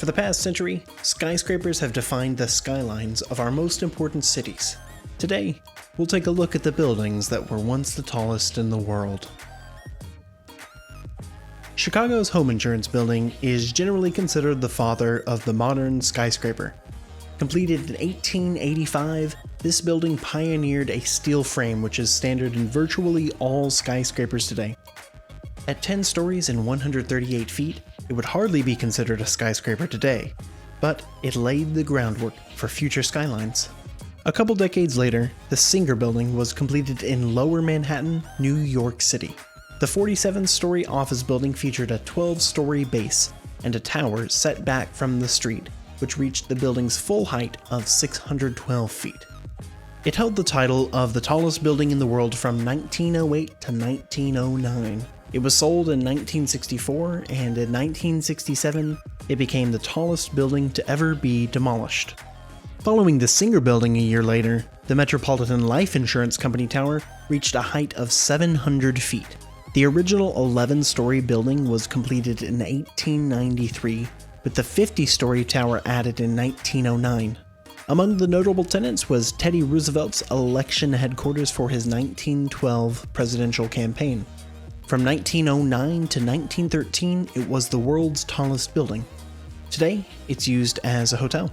For the past century, skyscrapers have defined the skylines of our most important cities. Today, we'll take a look at the buildings that were once the tallest in the world. Chicago's home insurance building is generally considered the father of the modern skyscraper. Completed in 1885, this building pioneered a steel frame which is standard in virtually all skyscrapers today. At 10 stories and 138 feet, it would hardly be considered a skyscraper today, but it laid the groundwork for future skylines. A couple decades later, the Singer Building was completed in Lower Manhattan, New York City. The 47-story office building featured a 12-story base and a tower set back from the street, which reached the building's full height of 612 feet. It held the title of the tallest building in the world from 1908 to 1909. It was sold in 1964, and in 1967, it became the tallest building to ever be demolished. Following the Singer Building a year later, the Metropolitan Life Insurance Company Tower reached a height of 700 feet. The original 11-story building was completed in 1893, with the 50-story tower added in 1909. Among the notable tenants was Teddy Roosevelt's election headquarters for his 1912 presidential campaign. From 1909 to 1913, it was the world's tallest building. Today, it's used as a hotel.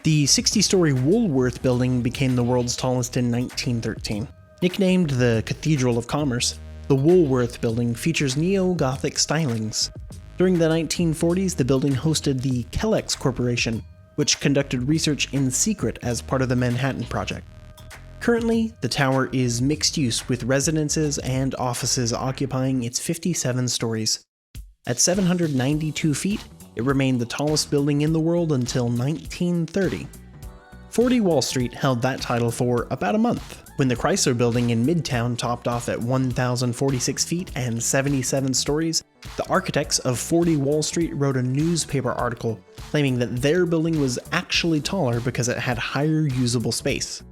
The 60-story Woolworth building became the world's tallest in 1913. Nicknamed the Cathedral of Commerce, the Woolworth building features neo-Gothic stylings. During the 1940s, the building hosted the Kellex Corporation, which conducted research in secret as part of the Manhattan Project. Currently, the tower is mixed use with residences and offices occupying its 57 stories. At 792 feet, it remained the tallest building in the world until 1930. 40 Wall Street held that title for about a month, when the Chrysler Building in Midtown topped off at 1,046 feet and 77 stories. The architects of 40 Wall Street wrote a newspaper article claiming that their building was actually taller because it had higher usable space.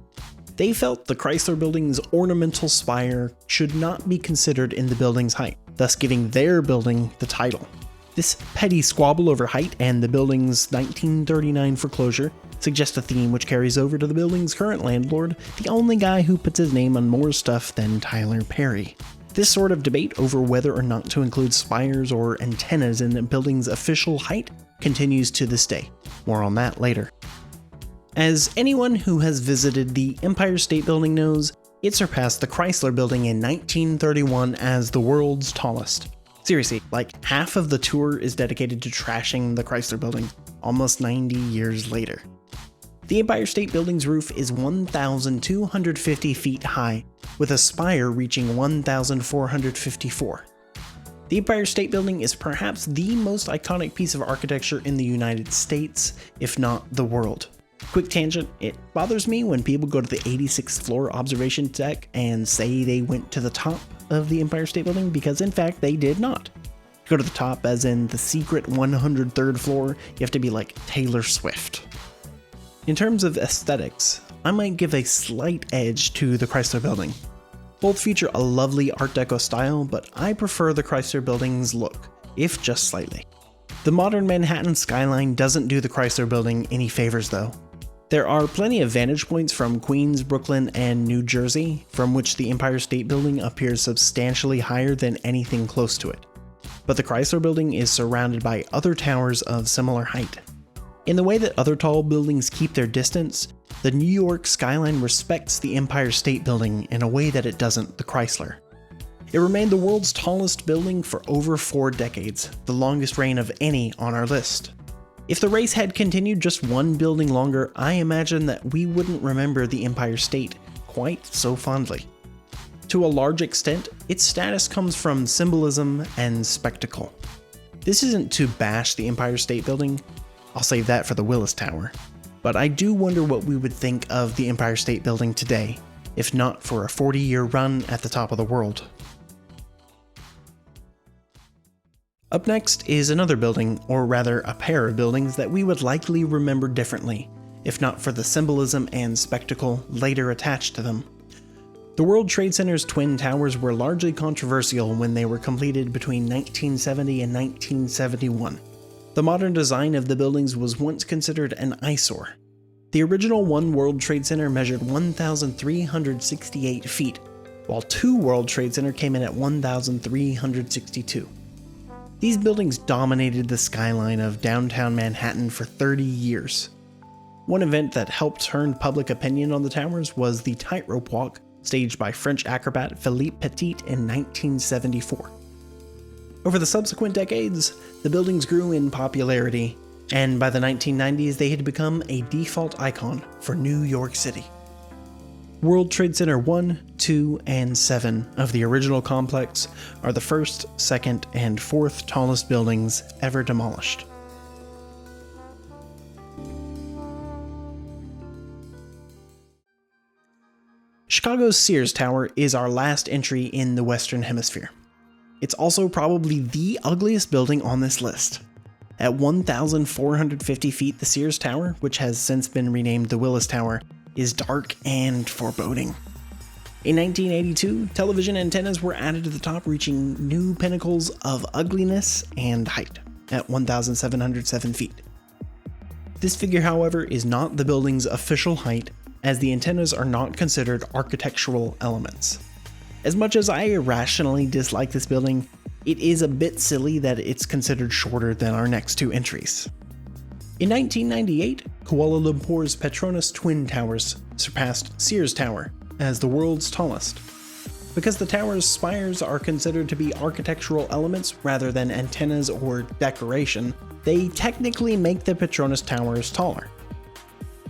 They felt the Chrysler Building's ornamental spire should not be considered in the building's height, thus giving their building the title. This petty squabble over height and the building's 1939 foreclosure suggest a theme which carries over to the building's current landlord, the only guy who puts his name on more stuff than Tyler Perry. This sort of debate over whether or not to include spires or antennas in a building's official height continues to this day. More on that later. As anyone who has visited the Empire State Building knows, it surpassed the Chrysler Building in 1931 as the world's tallest. Seriously, like half of the tour is dedicated to trashing the Chrysler Building, almost 90 years later. The Empire State Building's roof is 1,250 feet high, with a spire reaching 1,454. The Empire State Building is perhaps the most iconic piece of architecture in the United States, if not the world. Quick tangent, it bothers me when people go to the 86th floor observation deck and say they went to the top of the Empire State Building, because in fact they did not. To go to the top, as in the secret 103rd floor, you have to be like Taylor Swift. In terms of aesthetics, I might give a slight edge to the Chrysler Building. Both feature a lovely Art Deco style, but I prefer the Chrysler Building's look, if just slightly. The modern Manhattan skyline doesn't do the Chrysler Building any favors though. There are plenty of vantage points from Queens, Brooklyn, and New Jersey, from which the Empire State Building appears substantially higher than anything close to it. But the Chrysler Building is surrounded by other towers of similar height. In the way that other tall buildings keep their distance, the New York skyline respects the Empire State Building in a way that it doesn't the Chrysler. It remained the world's tallest building for over 4 decades, the longest reign of any on our list. If the race had continued just one building longer, I imagine that we wouldn't remember the Empire State quite so fondly. To a large extent, its status comes from symbolism and spectacle. This isn't to bash the Empire State Building, I'll save that for the Willis Tower, but I do wonder what we would think of the Empire State Building today, if not for a 40-year run at the top of the world. Up next is another building, or rather a pair of buildings that we would likely remember differently, if not for the symbolism and spectacle later attached to them. The World Trade Center's Twin Towers were largely controversial when they were completed between 1970 and 1971. The modern design of the buildings was once considered an eyesore. The original One World Trade Center measured 1,368 feet, while Two World Trade Center came in at 1,362. These buildings dominated the skyline of downtown Manhattan for 30 years. One event that helped turn public opinion on the towers was the tightrope walk staged by French acrobat Philippe Petit in 1974. Over the subsequent decades, the buildings grew in popularity, and by the 1990s they had become a default icon for New York City. World Trade Center 1, 2, and 7 of the original complex are the first, second, and fourth tallest buildings ever demolished. Chicago's Sears Tower is our last entry in the Western Hemisphere. It's also probably the ugliest building on this list. At 1,450 feet, the Sears Tower, which has since been renamed the Willis Tower, is dark and foreboding. In 1982, television antennas were added to the top, reaching new pinnacles of ugliness and height at 1,707 feet. This figure, however, is not the building's official height, as the antennas are not considered architectural elements. As much as I irrationally dislike this building, it is a bit silly that it's considered shorter than our next two entries. In 1998, Kuala Lumpur's Petronas Twin Towers surpassed Sears Tower as the world's tallest. Because the tower's spires are considered to be architectural elements rather than antennas or decoration, they technically make the Petronas Towers taller.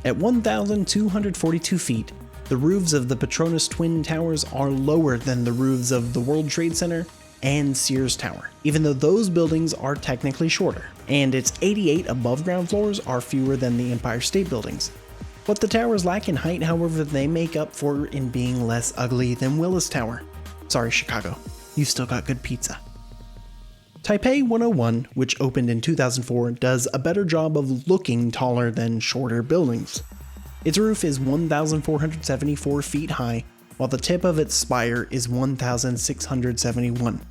At 1,242 feet, the roofs of the Petronas Twin Towers are lower than the roofs of the World Trade Center and Sears Tower, even though those buildings are technically shorter, and its 88 above-ground floors are fewer than the Empire State Buildings. What the towers lack in height, however, they make up for in being less ugly than Willis Tower. Sorry, Chicago, you still got good pizza. Taipei 101, which opened in 2004, does a better job of looking taller than shorter buildings. Its roof is 1,474 feet high, while the tip of its spire is 1,671.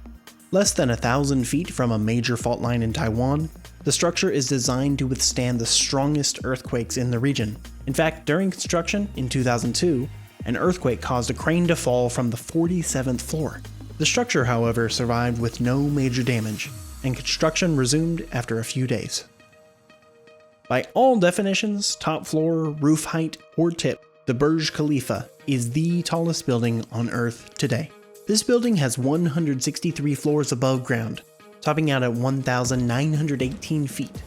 Less than 1,000 feet from a major fault line in Taiwan, the structure is designed to withstand the strongest earthquakes in the region. In fact, during construction in 2002, an earthquake caused a crane to fall from the 47th floor. The structure, however, survived with no major damage, and construction resumed after a few days. By all definitions, top floor, roof height, or tip, the Burj Khalifa is the tallest building on Earth today. This building has 163 floors above ground, topping out at 1,918 feet.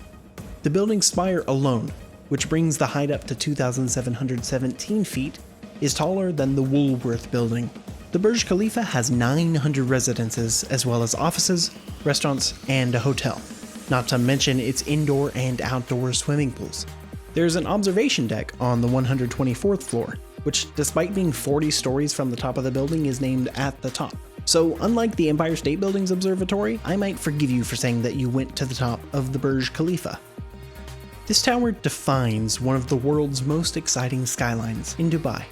The building's spire alone, which brings the height up to 2,717 feet, is taller than the Woolworth building. The Burj Khalifa has 900 residences, as well as offices, restaurants, and a hotel, not to mention its indoor and outdoor swimming pools. There's an observation deck on the 124th floor, which, despite being 40 stories from the top of the building, is named at the top. So unlike the Empire State Building's observatory, I might forgive you for saying that you went to the top of the Burj Khalifa. This tower defines one of the world's most exciting skylines in Dubai.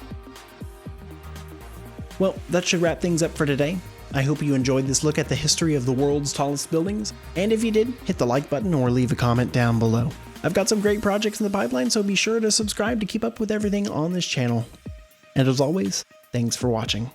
Well, that should wrap things up for today. I hope you enjoyed this look at the history of the world's tallest buildings, and if you did, hit the like button or leave a comment down below. I've got some great projects in the pipeline, so be sure to subscribe to keep up with everything on this channel. And as always, thanks for watching.